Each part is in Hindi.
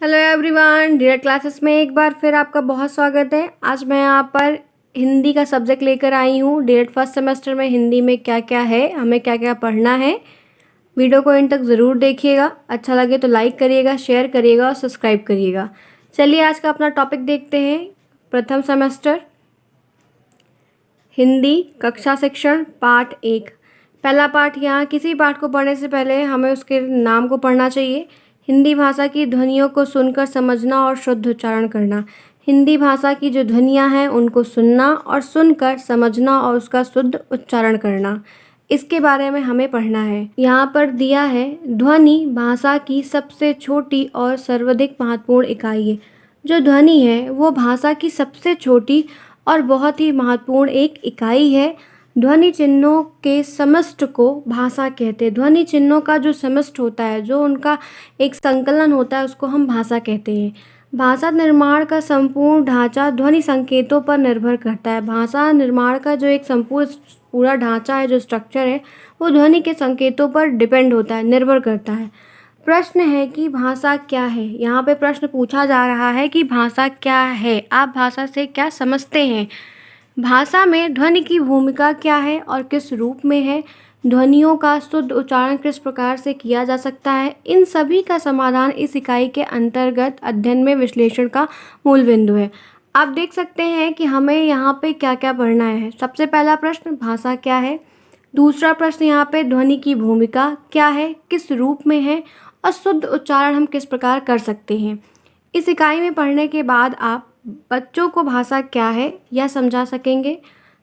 हेलो एवरीवन, डियर क्लासेस में एक बार फिर आपका बहुत स्वागत है। आज मैं यहाँ पर हिंदी का सब्जेक्ट लेकर आई हूँ। डियर फर्स्ट सेमेस्टर में हिंदी में क्या क्या है, हमें क्या क्या पढ़ना है। वीडियो को इन तक ज़रूर देखिएगा। अच्छा लगे तो लाइक करिएगा, शेयर करिएगा और सब्सक्राइब करिएगा। चलिए आज का अपना टॉपिक देखते हैं। प्रथम सेमेस्टर हिंदी कक्षा शिक्षण पाठ 1। पहला पाठ। यहाँ किसी पाठ को पढ़ने से पहले हमें उसके नाम को पढ़ना चाहिए। हिंदी भाषा की ध्वनियों को सुनकर समझना और शुद्ध उच्चारण करना। हिंदी भाषा की जो ध्वनियाँ हैं उनको सुनना और सुनकर समझना और उसका शुद्ध उच्चारण करना, इसके बारे में हमें पढ़ना है। यहाँ पर दिया है, ध्वनि भाषा की सबसे छोटी और सर्वाधिक महत्वपूर्ण इकाई है। जो ध्वनि है वो भाषा की सबसे छोटी और बहुत ही महत्वपूर्ण एक इकाई है। ध्वनि चिन्हों के समष्टि को भाषा कहते हैं। ध्वनि चिन्हों का जो समष्टि होता है, जो उनका एक संकलन होता है, उसको हम भाषा कहते हैं। भाषा निर्माण का संपूर्ण ढांचा ध्वनि संकेतों पर निर्भर करता है। भाषा निर्माण का जो एक संपूर्ण पूरा ढांचा है, जो स्ट्रक्चर है, वो ध्वनि के संकेतों पर डिपेंड होता है, निर्भर करता है। प्रश्न है कि भाषा क्या है। यहाँ पे प्रश्न पूछा जा रहा है कि भाषा क्या है, आप भाषा से क्या समझते हैं। भाषा में ध्वनि की भूमिका क्या है और किस रूप में है। ध्वनियों का शुद्ध उच्चारण किस प्रकार से किया जा सकता है। इन सभी का समाधान इस इकाई के अंतर्गत अध्ययन में विश्लेषण का मूल बिंदु है। आप देख सकते हैं कि हमें यहाँ पे क्या क्या पढ़ना है। सबसे पहला प्रश्न, भाषा क्या है। दूसरा प्रश्न यहाँ पे, ध्वनि की भूमिका क्या है, किस रूप में है और शुद्ध उच्चारण हम किस प्रकार कर सकते हैं। इस इकाई में पढ़ने के बाद आप बच्चों को भाषा क्या है यह समझा सकेंगे।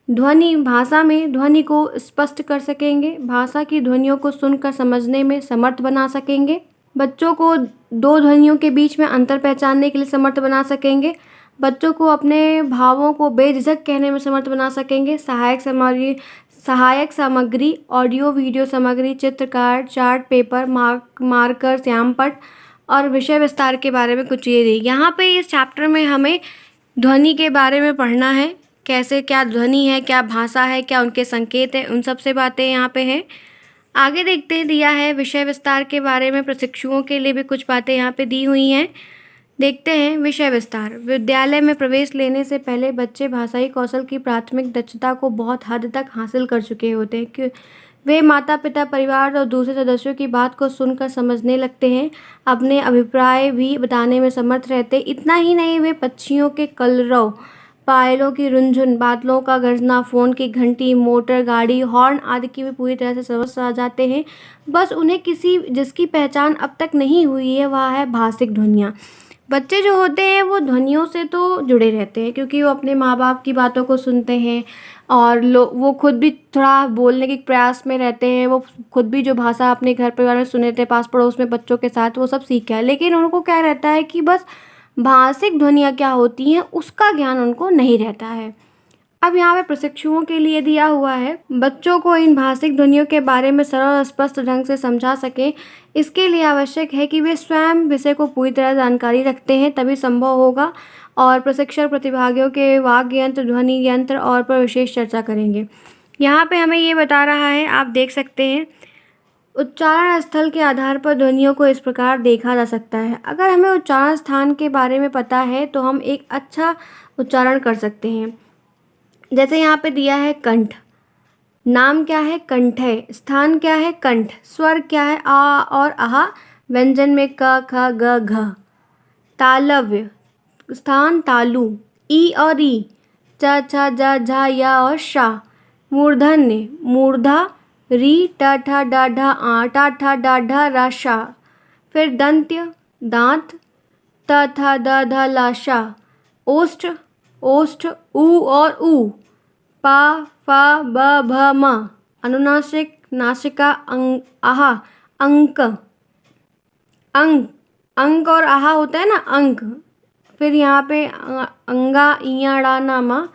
ध्वनि भाषा में ध्वनि को स्पष्ट कर सकेंगे। भाषा की ध्वनियों को सुनकर समझने में समर्थ बना सकेंगे। बच्चों को दो ध्वनियों के बीच में अंतर पहचानने के लिए समर्थ बना सकेंगे। बच्चों को अपने भावों को बेझिझक कहने में समर्थ बना सकेंगे। सहायक सामग्री ऑडियो वीडियो सामग्री, चित्र कार्ड, चार्ट पेपर, मार्कर, श्यामपट्ट और विषय विस्तार के बारे में कुछ ये दी। यहाँ पे इस चैप्टर में हमें ध्वनि के बारे में पढ़ना है। कैसे, क्या ध्वनि है, क्या भाषा है, क्या उनके संकेत हैं, उन सब से बातें यहाँ पे हैं। आगे देखते हैं, दिया है विषय विस्तार के बारे में। प्रशिक्षुओं के लिए भी कुछ बातें यहाँ पे दी हुई हैं। देखते हैं विषय विस्तार। विद्यालय में प्रवेश लेने से पहले बच्चे भाषाई कौशल की प्राथमिक दक्षता को बहुत हद तक हासिल कर चुके होते हैं कि वे माता पिता, परिवार और दूसरे सदस्यों की बात को सुनकर समझने लगते हैं, अपने अभिप्राय भी बताने में समर्थ रहते। इतना ही नहीं, वे पक्षियों के कलरव, पायलों की रुनझुन, बादलों का गरजना, फ़ोन की घंटी, मोटर गाड़ी हॉर्न आदि की भी पूरी तरह से समझ आ जाते हैं। बस उन्हें किसी जिसकी पहचान अब तक नहीं हुई है, वह है भाषिक ध्वनियाँ। बच्चे जो होते हैं वो ध्वनियों से तो जुड़े रहते हैं, क्योंकि वो अपने माँ बाप की बातों को सुनते हैं और वो खुद भी थोड़ा बोलने के प्रयास में रहते हैं। वो खुद भी जो भाषा अपने घर परिवार में सुने थे, पास पड़ोस में बच्चों के साथ, वो सब सीखा है। लेकिन उनको क्या रहता है कि बस भाषिक ध्वनियाँ क्या होती हैं उसका ज्ञान उनको नहीं रहता है। अब यहाँ पे प्रशिक्षुओं के लिए दिया हुआ है, बच्चों को इन भाषिक ध्वनियों के बारे में सरल और स्पष्ट ढंग से समझा सकें। इसके लिए आवश्यक है कि वे स्वयं विषय को पूरी तरह जानकारी रखते हैं, तभी संभव होगा। और प्रशिक्षक प्रतिभागियों के वाक्य यंत्र, ध्वनि यंत्र और पर विशेष चर्चा करेंगे। यहाँ पे हमें ये बता रहा है, आप देख सकते हैं, उच्चारण स्थल के आधार पर ध्वनियों को इस प्रकार देखा जा सकता है। अगर हमें उच्चारण स्थान के बारे में पता है तो हम एक अच्छा उच्चारण कर सकते हैं। जैसे यहाँ पे दिया है कंठ। नाम क्या है? कंठ है। स्थान क्या है? कंठ। स्वर क्या है? आ और आहा। व्यंजन में क, ख, ग, घ। तालव्य, स्थान तालु। ई और ई, च, छ, ज, झ, य और शा। मूर्धन्य, मूर्धा, री, ट, ठ, ड, ढ, आ, टा, ठ, ड, ढ, र, शा। फिर दंत्य, दांत, त, थ, द, ध, ल, शा। ओष्ठ, ओष्ठ, उ और ऊ। पा, फा, ब, भ, म। अनुनासिक, नासिका, आहा। अंक, अंक, अंक और आहा होता है ना, अंक। फिर यहाँ पे अंगा, इया, ड़ा, ना, मा।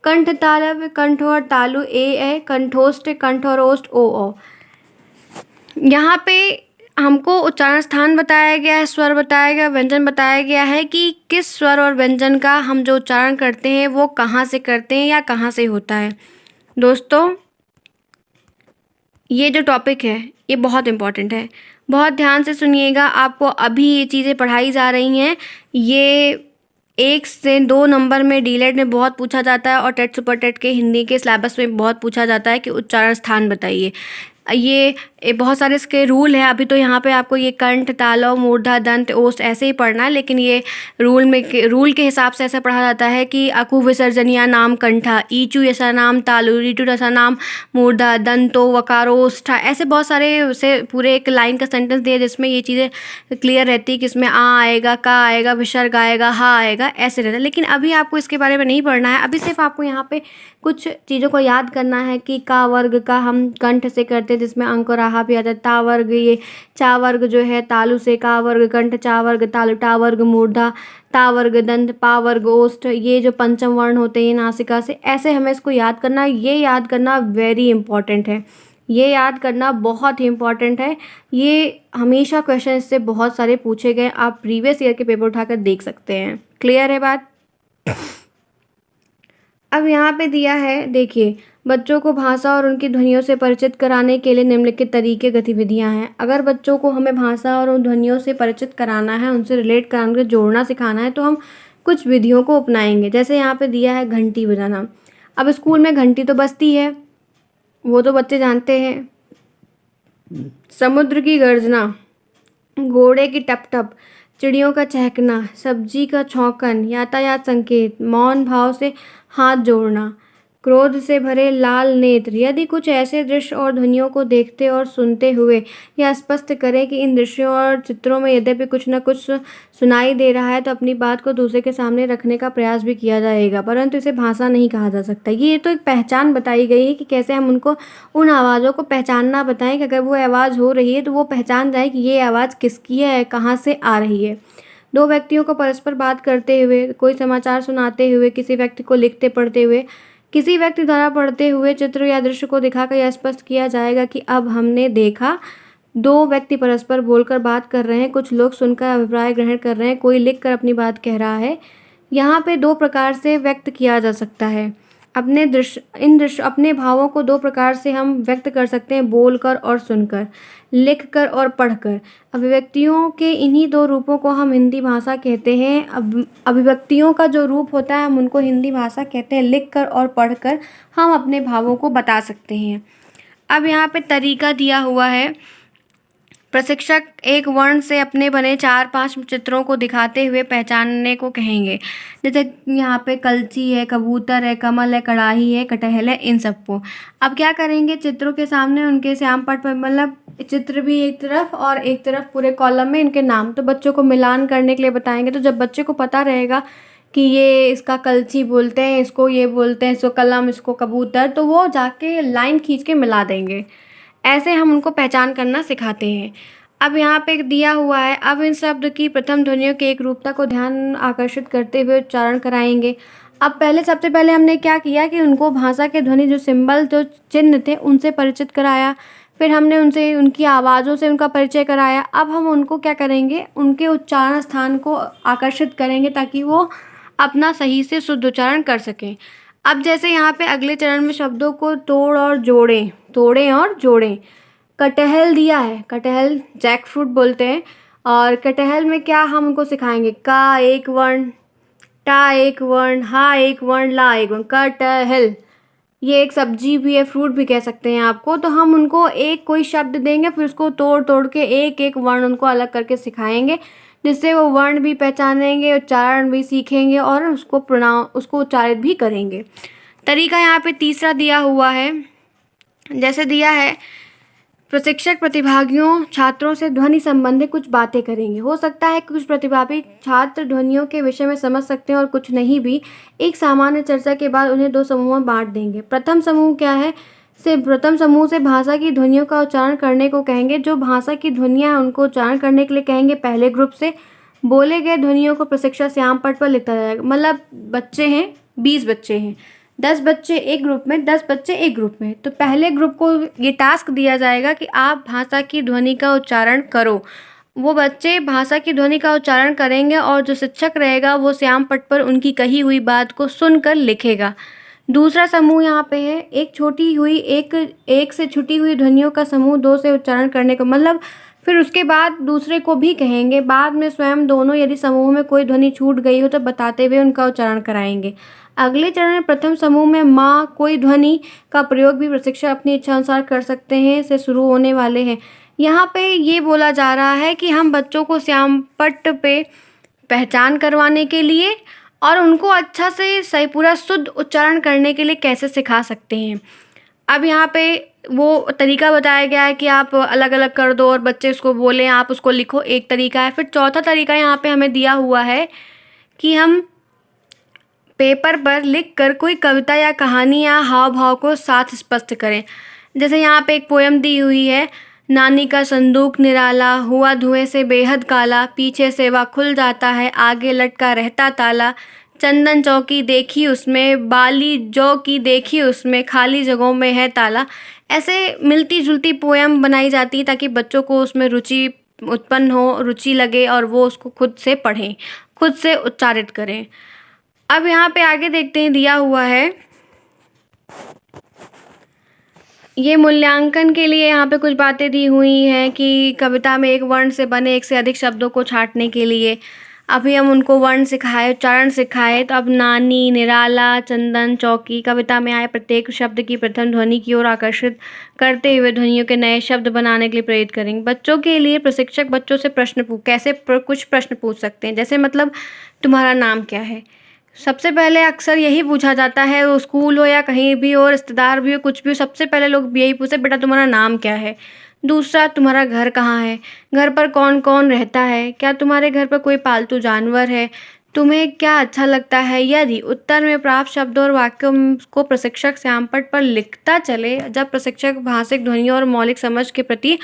कंठ तालव्य, कंठ और तालु ए, कंठोष्ठ, कंठ और ओष्ठ ओ। यहाँ पे हमको उच्चारण स्थान बताया गया है, स्वर बताया गया, व्यंजन बताया गया है कि किस स्वर और व्यंजन का हम जो उच्चारण करते हैं वो कहाँ से करते हैं या कहाँ से होता है। दोस्तों, ये जो टॉपिक है ये बहुत इम्पॉर्टेंट है। बहुत ध्यान से सुनिएगा, आपको अभी ये चीज़ें पढ़ाई जा रही हैं। ये 1 से 2 नंबर में डीएलएड में बहुत पूछा जाता है और टेट सुपर टेट के हिंदी के सिलेबस में बहुत पूछा जाता है कि उच्चारण स्थान बताइए। ये बहुत सारे इसके रूल हैं। अभी तो यहाँ पे आपको ये कंठ, तालव, मूर्धा, दंत, ओष्ठ ऐसे ही पढ़ना है, लेकिन ये रूल के हिसाब से ऐसा पढ़ा जाता है कि अकु विसर्जनीय नाम कंठा, ईचु ऐसा नाम तालु, रीटु ऐसा नाम मूर्धा, दंतो वकारोष्ठा, ऐसे बहुत सारे उसे पूरे एक लाइन का सेंटेंस दिए जिसमें ये चीज़ें क्लियर रहती है कि इसमें आ आएगा, का आएगा, विसर्ग आएगा, हा आएगा, ऐसे रहता है। लेकिन अभी आपको इसके बारे में नहीं पढ़ना है। अभी सिर्फ आपको यहाँ पे कुछ चीज़ों को याद करना है कि का वर्ग का हम कंठ से करते हैं, जिसमें अंक और आहा भी आता है। ता वर्ग, ये चा वर्ग जो है तालु से, का वर्ग कंठ, चा वर्ग तालु, टा वर्ग मूर्धा, ता वर्ग दंत, पा वर्ग ओष्ठ, ये जो पंचम वर्ण होते हैं नासिका से, ऐसे हमें इसको याद करना है। ये याद करना वेरी इंपॉर्टेंट है, ये याद करना बहुत ही इंपॉर्टेंट है। ये हमेशा क्वेश्चन इससे बहुत सारे पूछे गए, आप प्रीवियस ईयर के पेपर उठाकर देख सकते हैं। क्लियर है बात? अब यहाँ पे दिया है, देखिए, बच्चों को भाषा और उनकी ध्वनियों से परिचित कराने के लिए निम्नलिखित तरीके गतिविधियाँ हैं। अगर बच्चों को हमें भाषा और उन ध्वनियों से परिचित कराना है, उनसे रिलेट कराना है, जोड़ना सिखाना है, तो हम कुछ विधियों को अपनाएंगे। जैसे यहाँ पे दिया है घंटी बजाना। अब स्कूल में घंटी तो बजती है, वो तो बच्चे जानते हैं। समुद्र की गर्जना, घोड़े की टप टप, चिड़ियों का चहकना, सब्जी का छौंकन, यातायात संकेत, मौन भाव से हाथ जोड़ना, क्रोध से भरे लाल नेत्र। यदि कुछ ऐसे दृश्य और ध्वनियों को देखते और सुनते हुए यह स्पष्ट करें कि इन दृश्यों और चित्रों में यद्यपि कुछ न कुछ सुनाई दे रहा है, तो अपनी बात को दूसरे के सामने रखने का प्रयास भी किया जाएगा, परंतु इसे भाषा नहीं कहा जा सकता। ये तो एक पहचान बताई गई है कि कैसे हम उनको उन आवाज़ों को पहचानना बताएं कि अगर वो आवाज़ हो रही है तो वो पहचान जाए कि ये आवाज़ किसकी है, कहाँ से आ रही है। दो व्यक्तियों को परस्पर बात करते हुए, कोई समाचार सुनाते हुए, किसी व्यक्ति को लिखते पढ़ते हुए, किसी व्यक्ति द्वारा पढ़ते हुए चित्र या दृश्य को दिखाकर यह स्पष्ट किया जाएगा कि अब हमने देखा। दो व्यक्ति परस्पर बोलकर बात कर रहे हैं, कुछ लोग सुनकर अभिप्राय ग्रहण कर रहे हैं, कोई लिखकर अपनी बात कह रहा है। यहाँ पे 2 प्रकार से व्यक्त किया जा सकता है। अपने भावों को 2 प्रकार से हम व्यक्त कर सकते हैं, बोलकर और सुनकर, लिखकर और पढ़कर। अभिव्यक्तियों के इन्हीं 2 रूपों को हम हिंदी भाषा कहते हैं। अभिव्यक्तियों का जो रूप होता है हम उनको हिंदी भाषा कहते हैं। लिखकर और पढ़कर हम अपने भावों को बता सकते हैं। अब यहाँ पे तरीका दिया हुआ है। प्रशिक्षक एक वर्ण से अपने बने 4-5 चित्रों को दिखाते हुए पहचानने को कहेंगे। जैसे यहाँ पे कलची है, कबूतर है, कमल है, कड़ाही है, कटहल है, इन सबको। अब क्या करेंगे, चित्रों के सामने उनके श्याम पट पर, मतलब चित्र भी एक तरफ और एक तरफ पूरे कॉलम में इनके नाम, तो बच्चों को मिलान करने के लिए बताएंगे। तो जब बच्चे को पता रहेगा कि ये इसका कलची बोलते हैं, इसको ये बोलते हैं, इसको कलम, इसको कबूतर, तो वो जाके लाइन खींच के मिला देंगे। ऐसे हम उनको पहचान करना सिखाते हैं। अब यहाँ पे एक दिया हुआ है, अब इन शब्द की प्रथम ध्वनियों की एक रूपता को ध्यान आकर्षित करते हुए उच्चारण कराएंगे। अब सबसे पहले हमने क्या किया कि उनको भाषा के ध्वनि, जो सिंबल, जो चिन्ह थे, उनसे परिचित कराया। फिर हमने उनसे उनकी आवाज़ों से उनका परिचय कराया। अब हम उनको क्या करेंगे, उनके उच्चारण स्थान को आकर्षित करेंगे ताकि वो अपना सही से शुद्ध उच्चारण कर सकें। अब जैसे यहाँ पे अगले चरण में शब्दों को तोड़ें और जोड़ें। कटहल दिया है, कटहल जैक फ्रूट बोलते हैं, और कटहल में क्या हम उनको सिखाएंगे, का एक वर्ण, टा एक वर्ण, हा एक वर्ण, ला एक वर्ण, कटहल। ये एक सब्जी भी है, फ्रूट भी कह सकते हैं आपको। तो हम उनको एक कोई शब्द देंगे, फिर उसको तोड़ के एक एक वर्ण उनको अलग करके सिखाएंगे, जिससे वो वर्ण भी पहचानेंगे, उच्चारण भी सीखेंगे और उसको उच्चारित भी करेंगे। तरीका यहाँ पे तीसरा दिया हुआ है। जैसे दिया है, प्रशिक्षक प्रतिभागियों छात्रों से ध्वनि संबंधी कुछ बातें करेंगे। हो सकता है कुछ प्रतिभागी छात्र ध्वनियों के विषय में समझ सकते हैं और कुछ नहीं भी। एक सामान्य चर्चा के बाद उन्हें 2 समूहों में बांट देंगे। प्रथम समूह क्या है, प्रथम समूह से भाषा की ध्वनियों का उच्चारण करने को कहेंगे। जो भाषा की ध्वनियाँ हैं उनको उच्चारण करने के लिए कहेंगे। पहले ग्रुप से बोले गए ध्वनियों को प्रशिक्षक श्याम पट पर लिखता जाएगा। मतलब बच्चे हैं, 20 बच्चे हैं, 10 बच्चे एक ग्रुप में, 10 बच्चे एक ग्रुप में। तो पहले ग्रुप को ये टास्क दिया जाएगा कि आप भाषा की ध्वनि का उच्चारण करो। वो बच्चे भाषा की ध्वनि का उच्चारण करेंगे और जो शिक्षक रहेगा वो श्याम पट पर उनकी कही हुई बात को सुनकर लिखेगा। दूसरा समूह यहाँ पे है, एक से छुटी हुई ध्वनियों का समूह 2 से उच्चारण करने को, मतलब फिर उसके बाद दूसरे को भी कहेंगे। बाद में स्वयं दोनों यदि समूह में कोई ध्वनि छूट गई हो तो बताते हुए उनका उच्चारण कराएंगे। अगले चरण में प्रथम समूह में माँ कोई ध्वनि का प्रयोग भी प्रशिक्षक अपनी इच्छा अनुसार कर सकते हैं से शुरू होने वाले हैं। यहाँ पे ये बोला जा रहा है कि हम बच्चों को श्यामपट्ट पे पहचान करवाने के लिए और उनको अच्छा से सही पूरा शुद्ध उच्चारण करने के लिए कैसे सिखा सकते हैं। अब यहाँ पे वो तरीका बताया गया है कि आप अलग-अलग कर दो और बच्चे उसको बोलें, आप उसको लिखो, एक तरीका है। फिर चौथा तरीका यहाँ पे हमें दिया हुआ है कि हम पेपर पर लिखकर कोई कविता या कहानी या हाव-भाव को साथ स्पष्ट करें। जैसे यहाँ पे एक पोएम दी हुई है, नानी का संदूक निराला, हुआ धुएँ से बेहद काला, पीछे से वह खुल जाता है, आगे लटका रहता ताला, चंदन चौकी देखी उसमें, बाली जौ की देखी उसमें, खाली जगहों में है ताला। ऐसे मिलती-जुलती पोएम बनाई जाती है ताकि बच्चों को उसमें रुचि उत्पन्न हो, रुचि लगे और वो उसको खुद से पढ़ें, खुद से उच्चारित करें। अब यहाँ पे आगे देखते हैं दिया हुआ है, ये मूल्यांकन के लिए यहाँ पे कुछ बातें दी हुई हैं कि कविता में एक वर्ण से बने एक से अधिक शब्दों को छाँटने के लिए अभी हम उनको वर्ण सिखाए, उच्चारण सिखाए। तो अब नानी, निराला, चंदन, चौकी कविता में आए प्रत्येक शब्द की प्रथम ध्वनि की ओर आकर्षित करते हुए ध्वनियों के नए शब्द बनाने के लिए प्रेरित करेंगे। बच्चों के लिए प्रशिक्षक बच्चों से कुछ प्रश्न पूछ सकते हैं, जैसे मतलब तुम्हारा नाम क्या है? सबसे पहले अक्सर यही पूछा जाता है, वो स्कूल हो या कहीं भी हो, रिश्तेदार भी हो, कुछ भी हो, सबसे पहले लोग यही पूछते हैं, बेटा तुम्हारा नाम क्या है? दूसरा, तुम्हारा घर कहाँ है? घर पर कौन-कौन रहता है? क्या तुम्हारे घर पर कोई पालतू जानवर है? तुम्हें क्या अच्छा लगता है? यदि उत्तर में प्राप्त शब्दों और वाक्यों को प्रशिक्षक श्यामपट्ट पर लिखता चले, जब प्रशिक्षक भाषिक ध्वनियों और मौलिक समझ के प्रति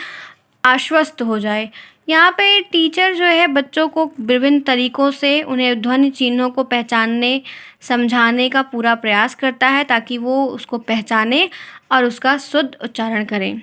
आश्वस्त हो जाए। यहाँ पे टीचर जो है बच्चों को विभिन्न तरीकों से उन्हें ध्वनि चिन्हों को पहचानने, समझाने का पूरा प्रयास करता है ताकि वो उसको पहचाने और उसका शुद्ध उच्चारण करें।